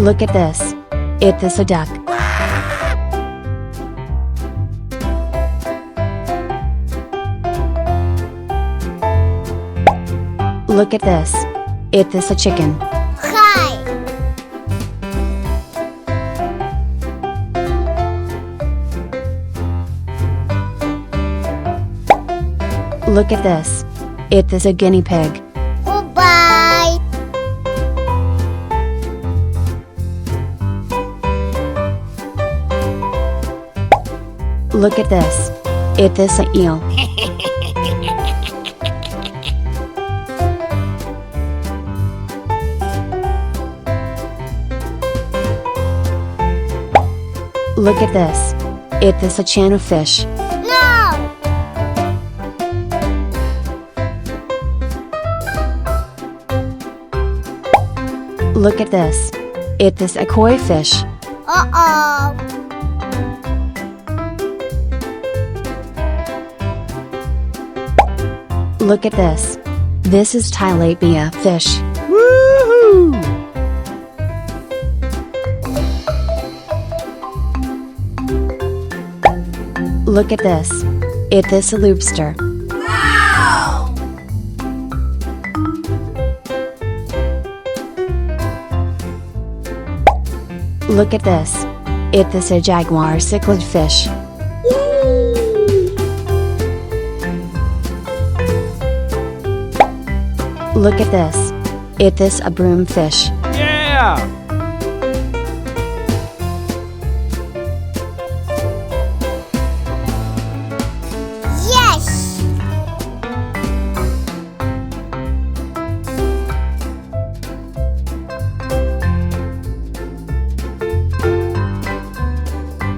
Look at this. It is a duck. Look at this. It is a chicken. Hi. Look at this. It is a guinea pig. Goodbye. Look at this. It is a eel. Look at this. It is a channel fish. No. Look at this. It is a koi fish. Uh-oh. Look at this. This is tilapia fish. Woohoo! Look at this. It is a lobster. Wow. Look at this. It is a jaguar cichlid fish. Look at this. It is a broom fish. Yeah!